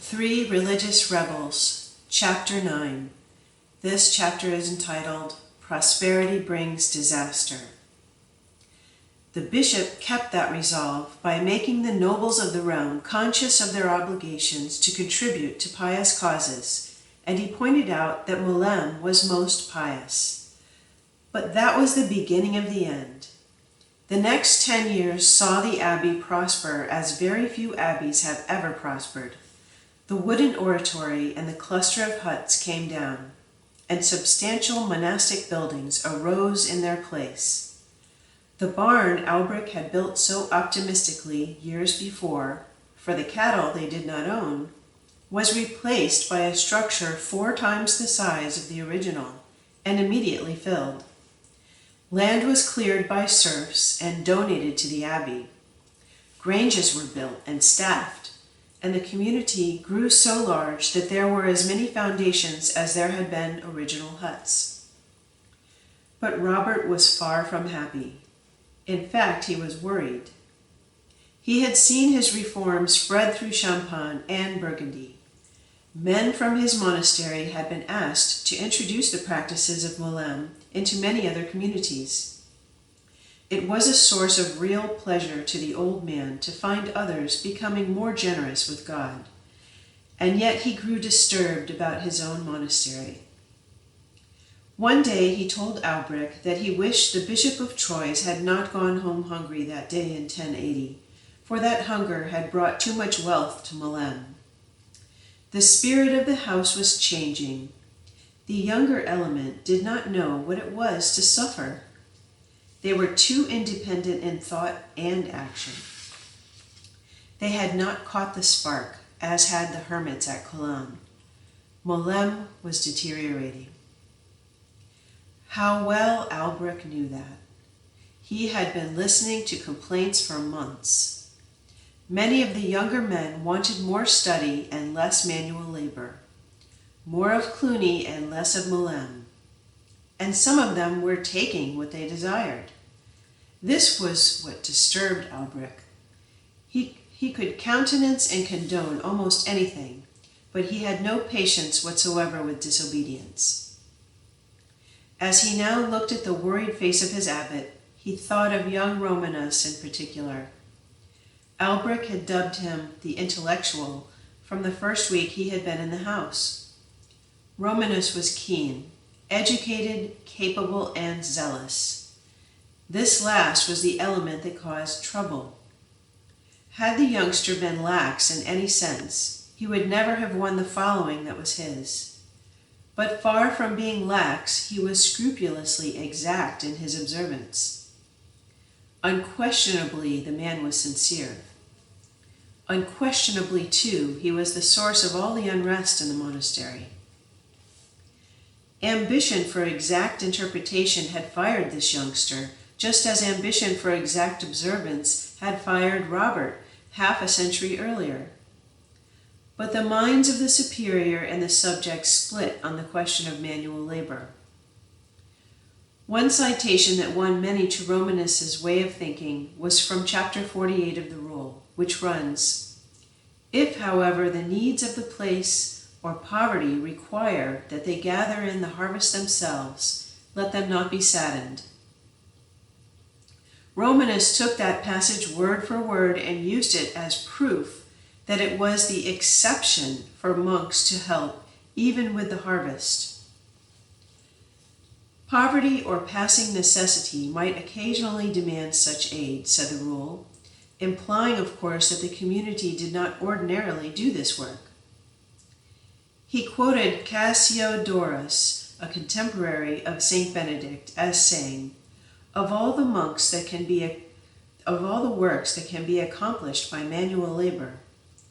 Three Religious Rebels, Chapter 9. This chapter is entitled, Prosperity Brings Disaster. The bishop kept that resolve by making the nobles of the realm conscious of their obligations to contribute to pious causes, and he pointed out that Moulin was most pious. But that was the beginning of the end. The next 10 years saw the abbey prosper as very few abbeys have ever prospered. The wooden oratory and the cluster of huts came down, and substantial monastic buildings arose in their place. The barn Alberic had built so optimistically years before, for the cattle they did not own, was replaced by a structure 4 times the size of the original, and immediately filled. Land was cleared by serfs and donated to the abbey. Granges were built and staffed, and the community grew so large that there were as many foundations as there had been original huts. But Robert was far from happy. In fact, he was worried. He had seen his reforms spread through Champagne and Burgundy. Men from his monastery had been asked to introduce the practices of Moulin into many other communities. It was a source of real pleasure to the old man to find others becoming more generous with God, and yet he grew disturbed about his own monastery. One day he told Alberic that he wished the Bishop of Troyes had not gone home hungry that day in 1080, for that hunger had brought too much wealth to Moulin. The spirit of the house was changing. The younger element did not know what it was to suffer. They were too independent in thought and action. They had not caught the spark, as had the hermits at Cologne. Moulin was deteriorating. How well Alberic knew that. He had been listening to complaints for months. Many of the younger men wanted more study and less manual labor, more of Cluny and less of Moulin, and some of them were taking what they desired. This was what disturbed Alberic. He could countenance and condone almost anything, but he had no patience whatsoever with disobedience. As he now looked at the worried face of his abbot, he thought of young Romanus in particular. Alberic had dubbed him the intellectual from the first week he had been in the house. Romanus was keen, educated, capable, and zealous. This last was the element that caused trouble. Had the youngster been lax in any sense, he would never have won the following that was his. But far from being lax, he was scrupulously exact in his observance. Unquestionably, the man was sincere. Unquestionably, too, he was the source of all the unrest in the monastery. Ambition for exact interpretation had fired this youngster, just as ambition for exact observance had fired Robert half a century earlier. But the minds of the superior and the subject split on the question of manual labor. One citation that won many to Romanus's way of thinking was from chapter 48 of the Rule, which runs, "If, however, the needs of the place or poverty require that they gather in the harvest themselves, let them not be saddened." Romanus took that passage word for word and used it as proof that it was the exception for monks to help even with the harvest. Poverty or passing necessity might occasionally demand such aid, said the Rule, implying, of course, that the community did not ordinarily do this work. He quoted Cassiodorus, a contemporary of St. Benedict, as saying, Of all the works that can be accomplished by manual labor,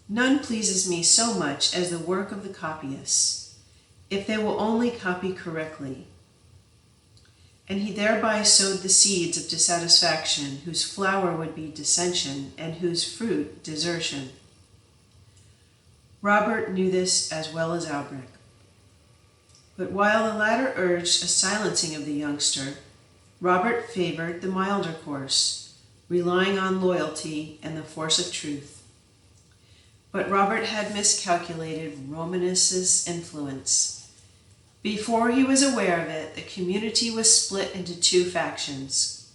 none pleases me so much as the work of the copyists, if they will only copy correctly. And he thereby sowed the seeds of dissatisfaction, whose flower would be dissension, and whose fruit desertion. Robert knew this as well as Alberic. But while the latter urged a silencing of the youngster, Robert favored the milder course, relying on loyalty and the force of truth. But Robert had miscalculated Romanus's influence. Before he was aware of it, the community was split into two factions,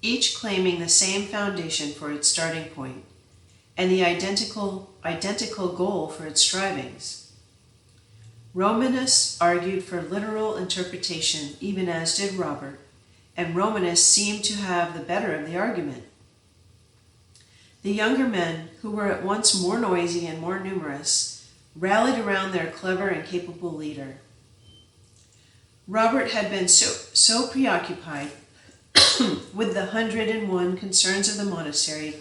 each claiming the same foundation for its starting point and the identical goal for its strivings. Romanus argued for literal interpretation, even as did Robert, and Romanus seemed to have the better of the argument. The younger men, who were at once more noisy and more numerous, rallied around their clever and capable leader. Robert had been so preoccupied with the 101 concerns of the monastery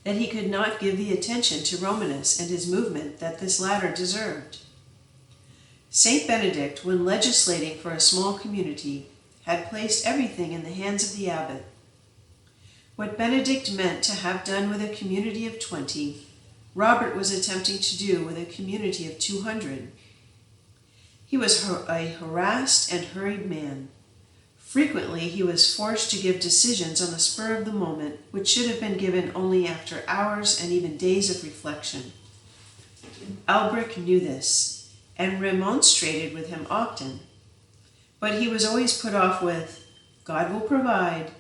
that he could not give the attention to Romanus and his movement that this latter deserved. St. Benedict, when legislating for a small community, had placed everything in the hands of the abbot. What Benedict meant to have done with a community of 20, Robert was attempting to do with a community of 200. He was a harassed and hurried man. Frequently, he was forced to give decisions on the spur of the moment, which should have been given only after hours and even days of reflection. Alberic knew this, and remonstrated with him often. But he was always put off with, "God will provide."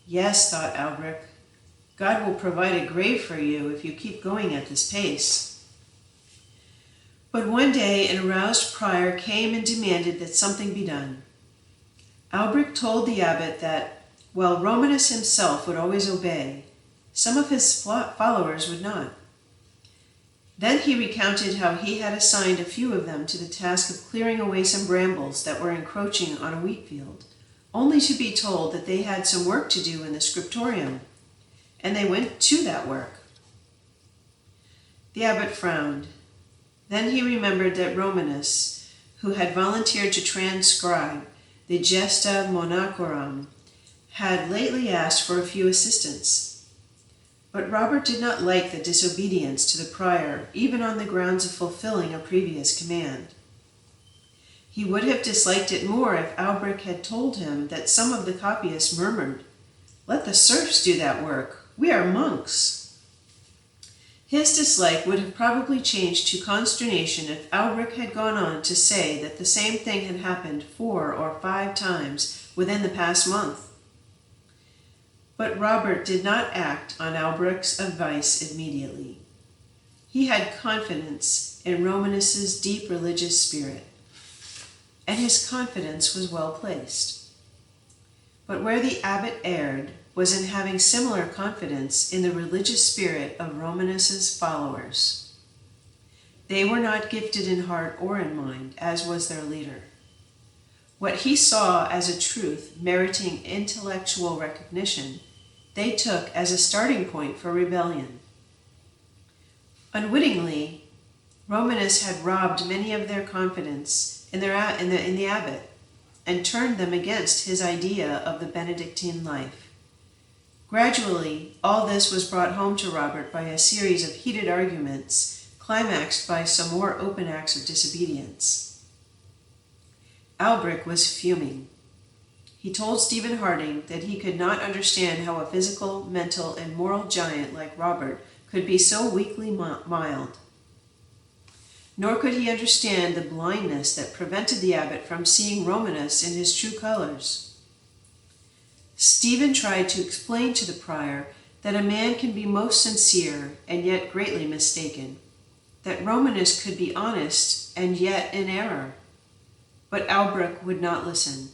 Yes, thought Alberic, God will provide a grave for you if you keep going at this pace. But one day an aroused prior came and demanded that something be done. Alberic told the abbot that, while Romanus himself would always obey, some of his followers would not. Then he recounted how he had assigned a few of them to the task of clearing away some brambles that were encroaching on a wheat field, only to be told that they had some work to do in the scriptorium, and they went to that work. The abbot frowned. Then he remembered that Romanus, who had volunteered to transcribe the Gesta Monachorum, had lately asked for a few assistants. But Robert did not like the disobedience to the prior, even on the grounds of fulfilling a previous command. He would have disliked it more if Alberic had told him that some of the copyists murmured, "Let the serfs do that work. We are monks." His dislike would have probably changed to consternation if Alberic had gone on to say that the same thing had happened 4 or 5 times within the past month. But Robert did not act on Alberic's advice immediately. He had confidence in Romanus's deep religious spirit, and his confidence was well placed. But where the abbot erred was in having similar confidence in the religious spirit of Romanus's followers. They were not gifted in heart or in mind, as was their leader. What he saw as a truth meriting intellectual recognition, they took as a starting point for rebellion. Unwittingly, Romanus had robbed many of their confidence in the abbot and turned them against his idea of the Benedictine life. Gradually, all this was brought home to Robert by a series of heated arguments, climaxed by some more open acts of disobedience. Alberic was fuming. He told Stephen Harding that he could not understand how a physical, mental, and moral giant like Robert could be so weakly mild. Nor could he understand the blindness that prevented the abbot from seeing Romanus in his true colors. Stephen tried to explain to the prior that a man can be most sincere and yet greatly mistaken, that Romanus could be honest and yet in error. But Alberic would not listen.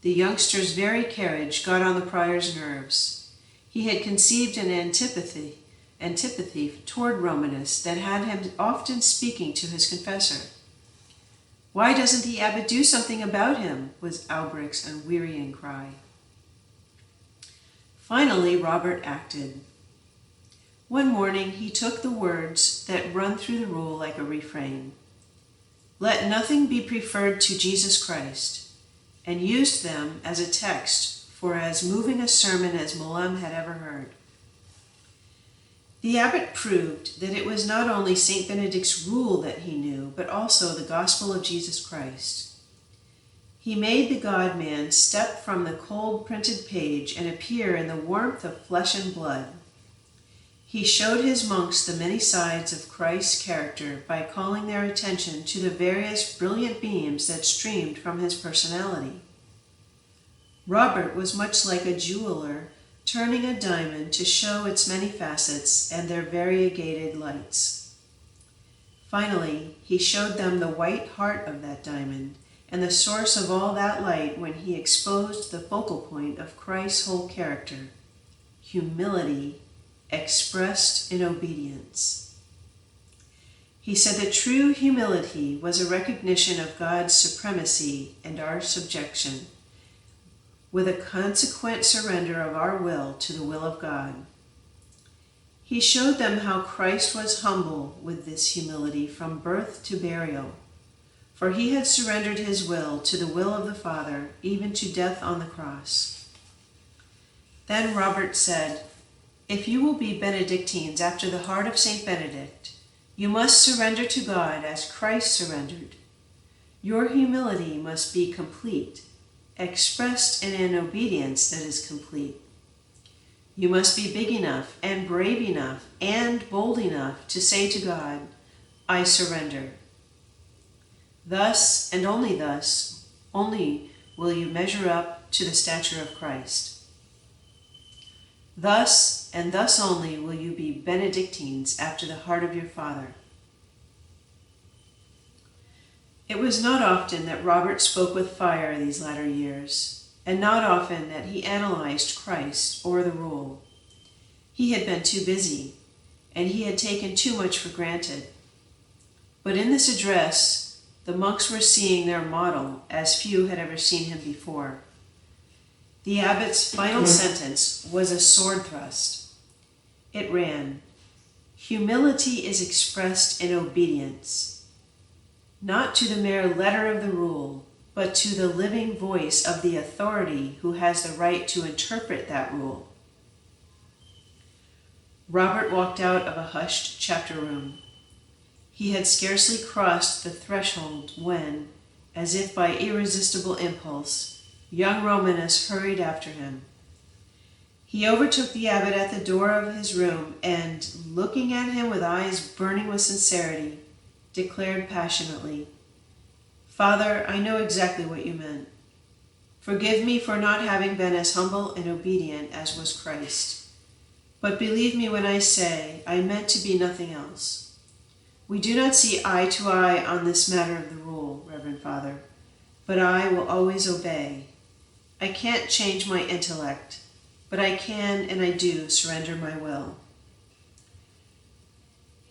The youngster's very carriage got on the prior's nerves. He had conceived an antipathy toward Romanus that had him often speaking to his confessor. "Why doesn't the abbot do something about him?" was Alberic's unwearying cry. Finally, Robert acted. One morning he took the words that run through the rule like a refrain, "Let nothing be preferred to Jesus Christ," and used them as a text for as moving a sermon as Malum had ever heard. The abbot proved that it was not only St. Benedict's rule that he knew, but also the gospel of Jesus Christ. He made the God-man step from the cold printed page and appear in the warmth of flesh and blood. He showed his monks the many sides of Christ's character by calling their attention to the various brilliant beams that streamed from his personality. Robert was much like a jeweler turning a diamond to show its many facets and their variegated lights. Finally, he showed them the white heart of that diamond and the source of all that light when he exposed the focal point of Christ's whole character, humility expressed in obedience. He said that true humility was a recognition of God's supremacy and our subjection, with a consequent surrender of our will to the will of God. He showed them how Christ was humble with this humility from birth to burial, for he had surrendered his will to the will of the Father, even to death on the cross. Then Robert said, "If you will be Benedictines after the heart of St. Benedict, you must surrender to God as Christ surrendered. Your humility must be complete, expressed in an obedience that is complete. You must be big enough and brave enough and bold enough to say to God, 'I surrender.' Thus, and only thus, only will you measure up to the stature of Christ. Thus, and thus only, will you be Benedictines after the heart of your Father." It was not often that Robert spoke with fire these latter years, and not often that he analyzed Christ or the rule. He had been too busy, and he had taken too much for granted. But in this address, the monks were seeing their model as few had ever seen him before. The abbot's final sentence was a sword thrust. It ran, "Humility is expressed in obedience, not to the mere letter of the rule, but to the living voice of the authority who has the right to interpret that rule." Robert walked out of a hushed chapter room. He had scarcely crossed the threshold when, as if by irresistible impulse, young Romanus hurried after him. He overtook the abbot at the door of his room and, looking at him with eyes burning with sincerity, declared passionately, "Father, I know exactly what you meant. Forgive me for not having been as humble and obedient as was Christ. But believe me when I say I meant to be nothing else. We do not see eye to eye on this matter of the rule, Reverend Father, but I will always obey. I can't change my intellect, but I can and I do surrender my will."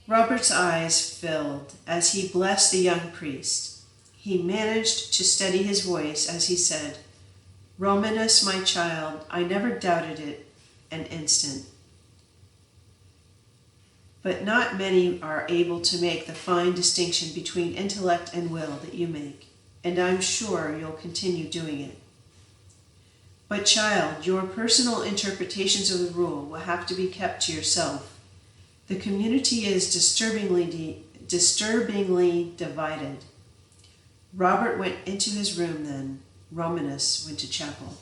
Robert's eyes filled as he blessed the young priest. He managed to steady his voice as he said, "Romanus, my child, I never doubted it an instant. But not many are able to make the fine distinction between intellect and will that you make, and I'm sure you'll continue doing it. But child, your personal interpretations of the rule will have to be kept to yourself. The community is disturbingly divided." Robert went into his room then. Romanus went to chapel.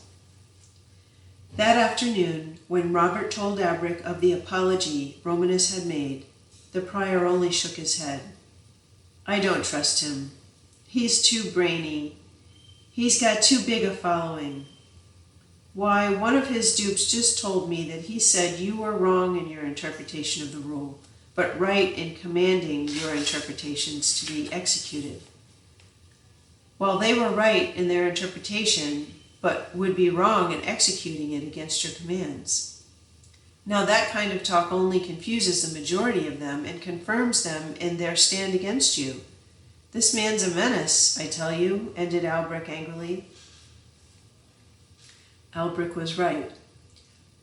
That afternoon, when Robert told Alberic of the apology Romanus had made, the prior only shook his head. "I don't trust him. He's too brainy. He's got too big a following. Why, one of his dupes just told me that he said you were wrong in your interpretation of the rule, but right in commanding your interpretations to be executed. While they were right in their interpretation, but would be wrong in executing it against your commands. Now that kind of talk only confuses the majority of them and confirms them in their stand against you. This man's a menace, I tell you," ended Alberic angrily. Alberic was right.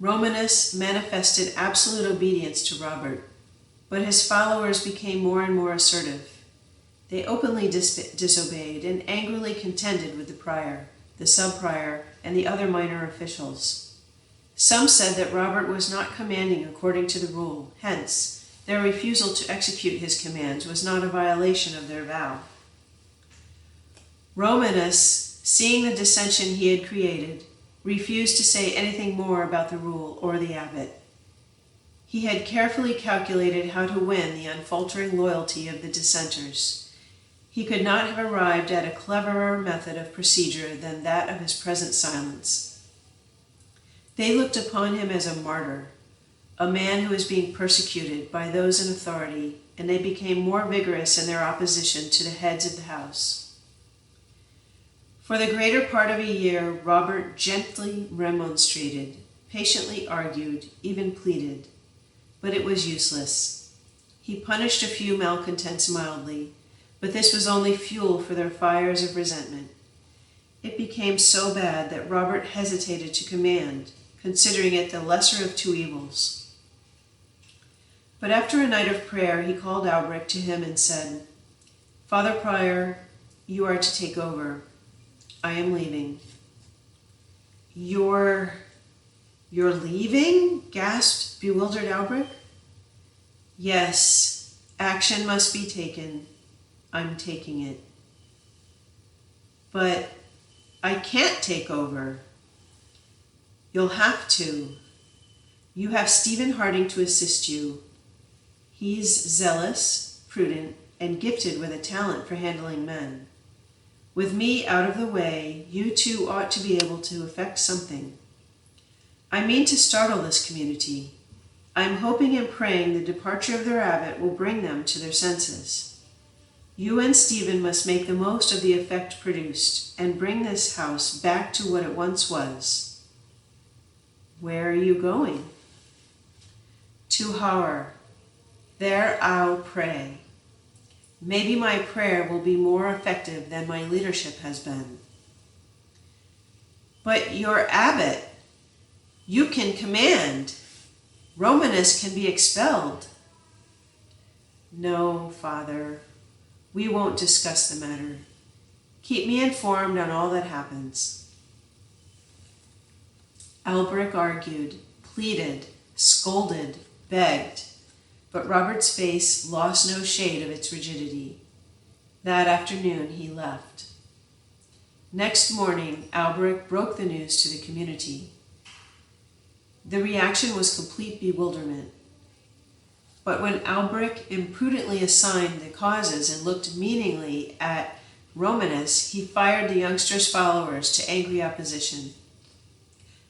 Romanus manifested absolute obedience to Robert, but his followers became more and more assertive. They openly disobeyed and angrily contended with the prior, the sub-prior, and the other minor officials. Some said that Robert was not commanding according to the rule, hence, their refusal to execute his commands was not a violation of their vow. Romanus, seeing the dissension he had created, refused to say anything more about the rule or the abbot. He had carefully calculated how to win the unfaltering loyalty of the dissenters. He could not have arrived at a cleverer method of procedure than that of his present silence. They looked upon him as a martyr, a man who was being persecuted by those in authority, and they became more vigorous in their opposition to the heads of the house. For the greater part of a year, Robert gently remonstrated, patiently argued, even pleaded, but it was useless. He punished a few malcontents mildly, but this was only fuel for their fires of resentment. It became so bad that Robert hesitated to command, considering it the lesser of two evils. But after a night of prayer, he called Alberic to him and said, "Father Prior, you are to take over. I am leaving." You're leaving?" gasped bewildered Alberic. "Yes, action must be taken. I'm taking it." "But I can't take over." "You'll have to. You have Stephen Harding to assist you. He's zealous, prudent, and gifted with a talent for handling men. With me out of the way, you two ought to be able to effect something. I mean to startle this community. I'm hoping and praying the departure of their abbot will bring them to their senses. You and Stephen must make the most of the effect produced and bring this house back to what it once was." "Where are you going?" "To Howard. There I'll pray. Maybe my prayer will be more effective than my leadership has been." "But your abbot, you can command. Romanus can be expelled." "No, Father, we won't discuss the matter. Keep me informed on all that happens." Alberic argued, pleaded, scolded, begged, but Robert's face lost no shade of its rigidity. That afternoon he left. Next morning, Alberic broke the news to the community. The reaction was complete bewilderment. But when Alberic imprudently assigned the causes and looked meaningly at Romanus, he fired the youngster's followers to angry opposition.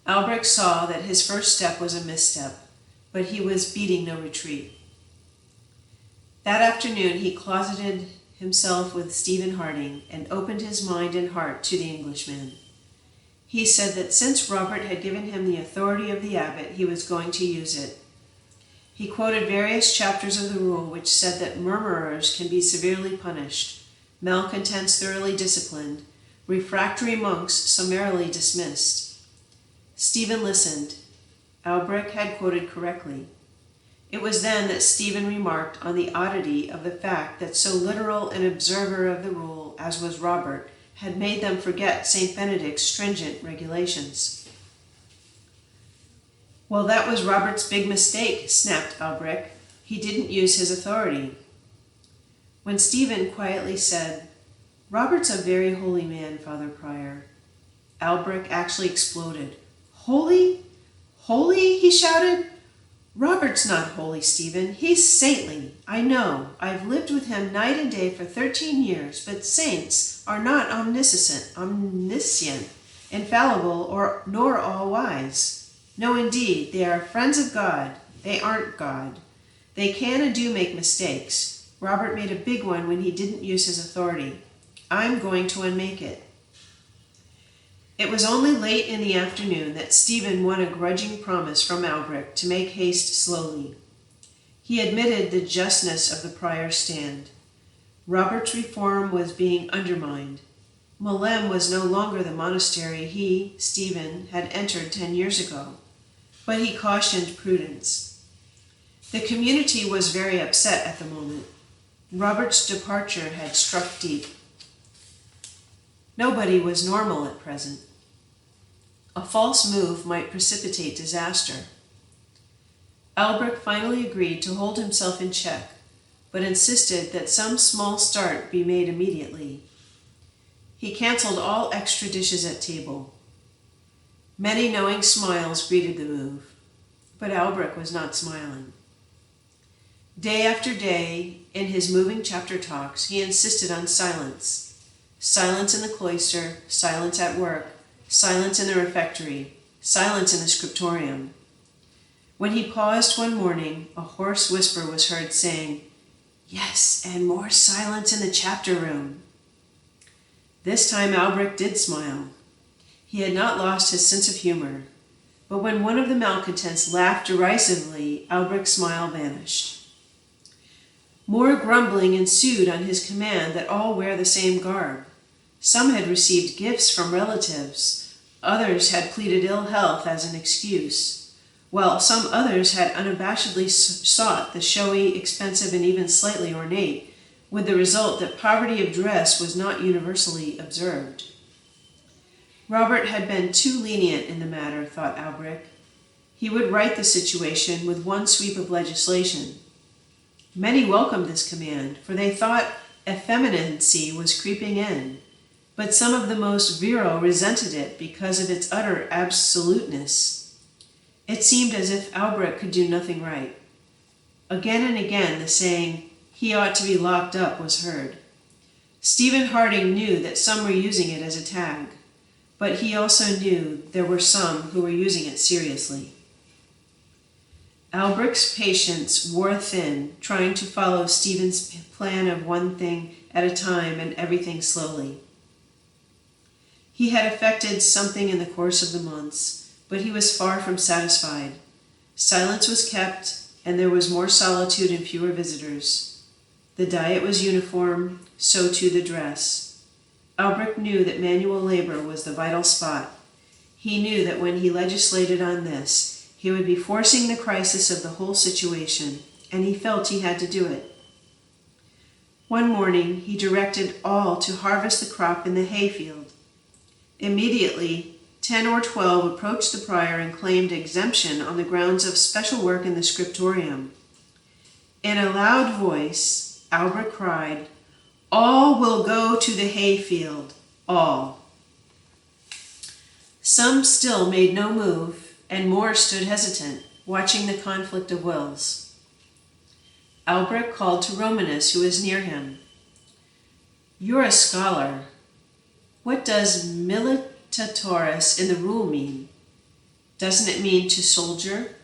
Alberic saw that his first step was a misstep, but he was beating no retreat. That afternoon he closeted himself with Stephen Harding and opened his mind and heart to the Englishman. He said that since Robert had given him the authority of the abbot, he was going to use it. He quoted various chapters of the rule which said that murmurers can be severely punished, malcontents thoroughly disciplined, refractory monks summarily dismissed. Stephen listened. Alberic had quoted correctly. It was then that Stephen remarked on the oddity of the fact that so literal an observer of the rule as was Robert had made them forget St. Benedict's stringent regulations. "Well, that was Robert's big mistake," snapped Alberic. "He didn't use his authority." When Stephen quietly said, "Robert's a very holy man, Father Prior," Alberic actually exploded. "Holy? Holy?" he shouted. "Robert's not holy, Stephen. He's saintly. I know. I've lived with him night and day for 13 years, but saints are not omniscient, infallible, nor all-wise. No, indeed, they are friends of God. They aren't God. They can and do make mistakes. Robert made a big one when he didn't use his authority. I'm going to unmake it." It was only late in the afternoon that Stephen won a grudging promise from Alberic to make haste slowly. He admitted the justness of the prior's stand. Robert's reform was being undermined. Malem was no longer the monastery he, Stephen, had entered 10 years ago, but he cautioned prudence. The community was very upset at the moment. Robert's departure had struck deep. Nobody was normal at present. A false move might precipitate disaster. Alberic finally agreed to hold himself in check, but insisted that some small start be made immediately. He canceled all extra dishes at table. Many knowing smiles greeted the move. But Alberic was not smiling. Day after day, in his moving chapter talks, he insisted on silence. Silence in the cloister, silence at work, silence in the refectory, silence in the scriptorium. When he paused one morning, a hoarse whisper was heard saying, "Yes, and more silence in the chapter room." This time Alberic did smile. He had not lost his sense of humor, but when one of the malcontents laughed derisively, Alberic's smile vanished. More grumbling ensued on his command that all wear the same garb. Some had received gifts from relatives, others had pleaded ill health as an excuse, while some others had unabashedly sought the showy, expensive, and even slightly ornate, with the result that poverty of dress was not universally observed. Robert had been too lenient in the matter, thought Alberic. He would right the situation with one sweep of legislation. Many welcomed this command, for they thought effeminacy was creeping in, but some of the most virile resented it because of its utter absoluteness. It seemed as if Alberic could do nothing right. Again and again the saying, "He ought to be locked up," was heard. Stephen Harding knew that some were using it as a tag, but he also knew there were some who were using it seriously. Alberic's patience wore thin, trying to follow Stephen's plan of one thing at a time and everything slowly. He had effected something in the course of the months, but he was far from satisfied. Silence was kept, and there was more solitude and fewer visitors. The diet was uniform, so too the dress. Alberic knew that manual labor was the vital spot. He knew that when he legislated on this, he would be forcing the crisis of the whole situation, and he felt he had to do it. One morning, he directed all to harvest the crop in the hayfield. Immediately, 10 or 12 approached the prior and claimed exemption on the grounds of special work in the scriptorium. In a loud voice, Alberic cried, "All will go to the hayfield, all." Some still made no move, and more stood hesitant, watching the conflict of wills. Alberic called to Romanus, who was near him. "You're a scholar. What does militatoris in the rule mean? Doesn't it mean to soldier?"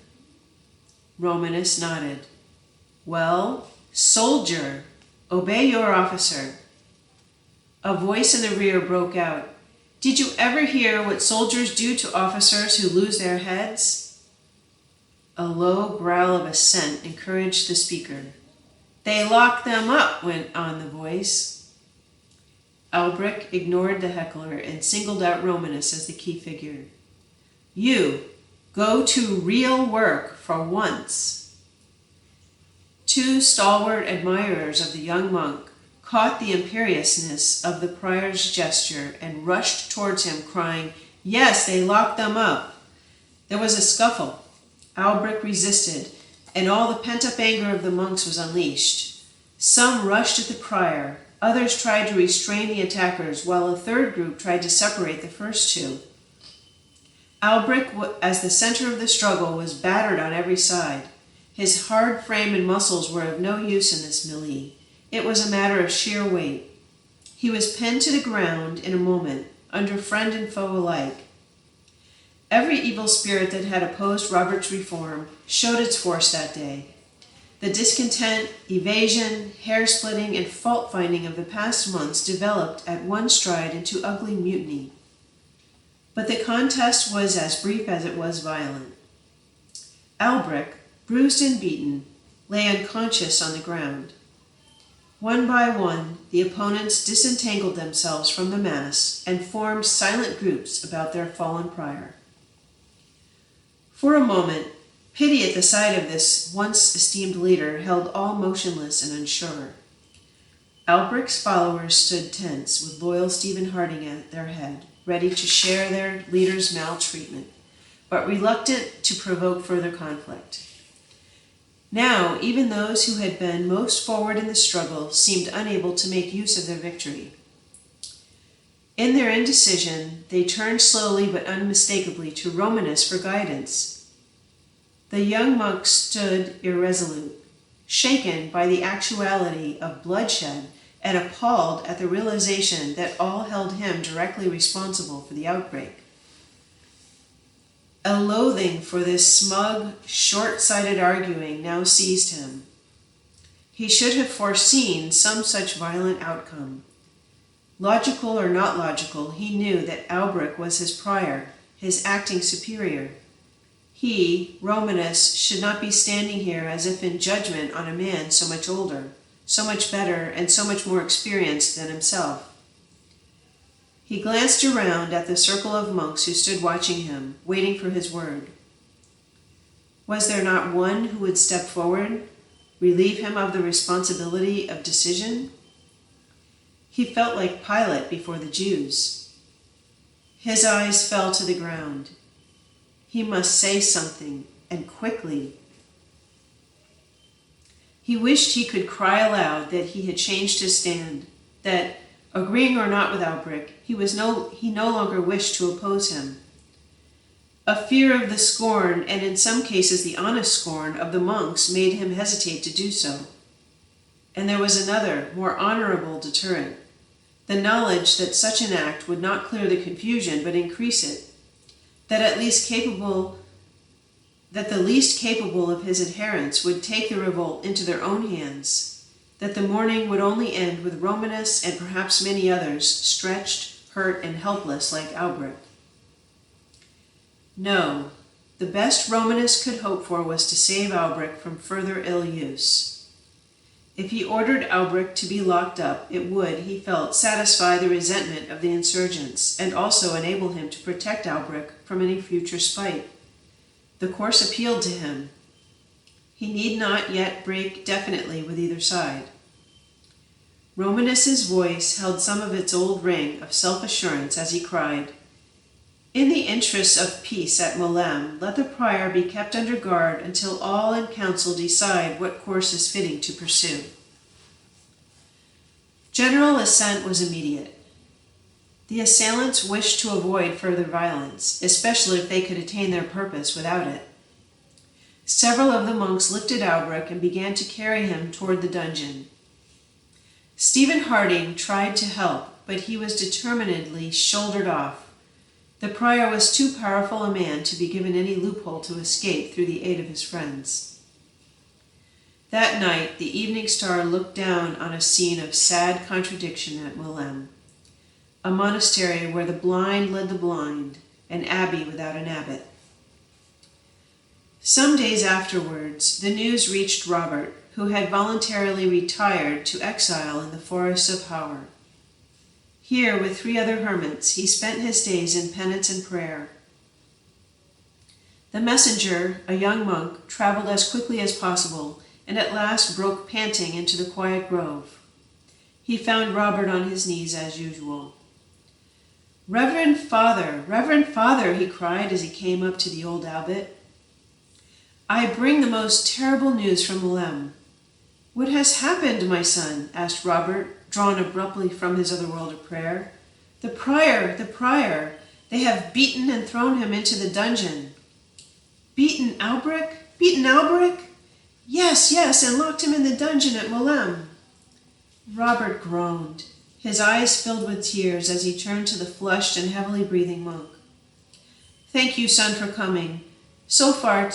Romanus nodded. "Well, soldier, obey your officer." A voice in the rear broke out, "Did you ever hear what soldiers do to officers who lose their heads?" A low growl of assent encouraged the speaker. "They lock them up," went on the voice. Alberic ignored the heckler and singled out Romanus as the key figure. "You, go to real work for once." Two stalwart admirers of the young monk caught the imperiousness of the prior's gesture and rushed towards him, crying, "Yes, they locked them up." There was a scuffle. Alberic resisted, and all the pent-up anger of the monks was unleashed. Some rushed at the prior, others tried to restrain the attackers, while a third group tried to separate the first two. Alberic, as the center of the struggle, was battered on every side. His hard frame and muscles were of no use in this melee. It was a matter of sheer weight. He was pinned to the ground in a moment, under friend and foe alike. Every evil spirit that had opposed Robert's reform showed its force that day. The discontent, evasion, hair-splitting, and fault-finding of the past months developed at one stride into ugly mutiny. But the contest was as brief as it was violent. Alberic, bruised and beaten, lay unconscious on the ground. One by one, the opponents disentangled themselves from the mass and formed silent groups about their fallen prior. For a moment, pity at the sight of this once esteemed leader held all motionless and unsure. Alberic's followers stood tense, with loyal Stephen Harding at their head, ready to share their leader's maltreatment, but reluctant to provoke further conflict. Now, even those who had been most forward in the struggle seemed unable to make use of their victory. In their indecision, they turned slowly but unmistakably to Romanus for guidance. The young monk stood irresolute, shaken by the actuality of bloodshed and appalled at the realization that all held him directly responsible for the outbreak. A loathing for this smug, short-sighted arguing now seized him. He should have foreseen some such violent outcome. Logical or not logical, he knew that Alberic was his prior, his acting superior. He, Romanus, should not be standing here as if in judgment on a man so much older, so much better, and so much more experienced than himself. He glanced around at the circle of monks who stood watching him, waiting for his word. Was there not one who would step forward, relieve him of the responsibility of decision? He felt like Pilate before the Jews. His eyes fell to the ground. He must say something, and quickly. He wished he could cry aloud that he had changed his stand, that, agreeing or not with Alberic, he no longer wished to oppose him. A fear of the scorn, and in some cases the honest scorn, of the monks made him hesitate to do so. And there was another, more honorable deterrent, the knowledge that such an act would not clear the confusion but increase it, that the least capable of his adherents would take the revolt into their own hands, that the morning would only end with Romanus and perhaps many others stretched, hurt, and helpless like Alberic. No, the best Romanus could hope for was to save Alberic from further ill use. If he ordered Alberic to be locked up, it would, he felt, satisfy the resentment of the insurgents, and also enable him to protect Alberic from any future spite. The course appealed to him. He need not yet break definitely with either side. Romanus's voice held some of its old ring of self-assurance as he cried, "In the interests of peace at Molem, let the prior be kept under guard until all in council decide what course is fitting to pursue." General assent was immediate. The assailants wished to avoid further violence, especially if they could attain their purpose without it. Several of the monks lifted Alberic and began to carry him toward the dungeon. Stephen Harding tried to help, but he was determinedly shouldered off. The prior was too powerful a man to be given any loophole to escape through the aid of his friends. That night, the evening star looked down on a scene of sad contradiction at Molem, a monastery where the blind led the blind, an abbey without an abbot. Some days afterwards, the news reached Robert, who had voluntarily retired to exile in the forests of Howard. Here, with 3 other hermits, he spent his days in penance and prayer. The messenger, a young monk, traveled as quickly as possible, and at last broke panting into the quiet grove. He found Robert on his knees as usual. Reverend Father, he cried as he came up to the old abbot. "I bring the most terrible news from Molem." "What has happened, my son?" asked Robert, drawn abruptly from his other world of prayer. The prior, they have beaten and thrown him into the dungeon." "Beaten Alberic? Yes, and locked him in the dungeon at Molem." Robert groaned. His eyes filled with tears as he turned to the flushed and heavily breathing monk. Thank you, son, for coming so far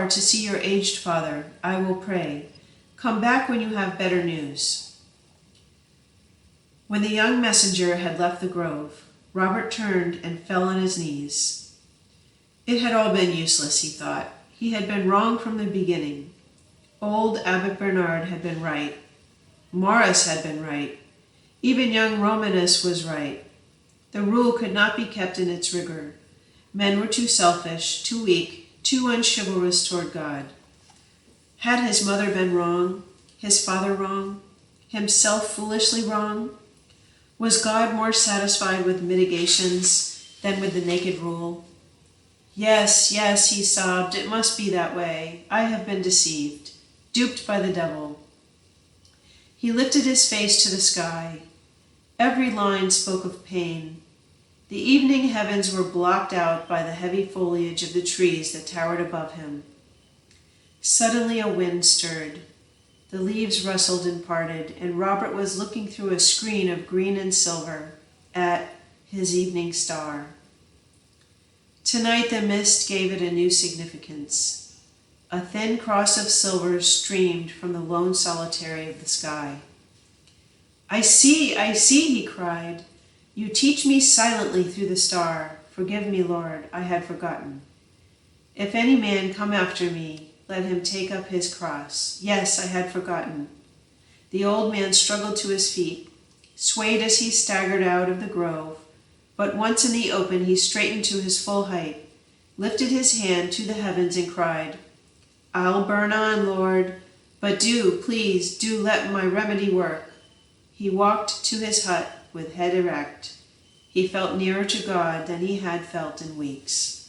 to see your aged father. I will pray. Come back when you have better news." When the young messenger had left the grove, Robert turned and fell on his knees. It had all been useless, he thought. He had been wrong from the beginning. Old Abbot Bernard had been right. Maurus had been right. Even young Romanus was right. The rule could not be kept in its rigor. Men were too selfish, too weak, too unchivalrous toward God. Had his mother been wrong? His father wrong? Himself foolishly wrong? Was God more satisfied with mitigations than with the naked rule? Yes, he sobbed, it must be that way. I have been deceived, duped by the devil. He lifted his face to the sky. Every line spoke of pain. The evening heavens were blocked out by the heavy foliage of the trees that towered above him. Suddenly a wind stirred. The leaves rustled and parted, and Robert was looking through a screen of green and silver at his evening star. Tonight the mist gave it a new significance. A thin cross of silver streamed from the lone solitary of the sky. I see, he cried. You teach me silently through the star. Forgive me, Lord, I had forgotten. If any man come after me, let him take up his cross. Yes, I had forgotten. The old man struggled to his feet, swayed as he staggered out of the grove, but once in the open he straightened to his full height, lifted his hand to the heavens and cried, I'll burn on, Lord, but please do let my remedy work. He walked to his hut with head erect. He felt nearer to God than he had felt in weeks.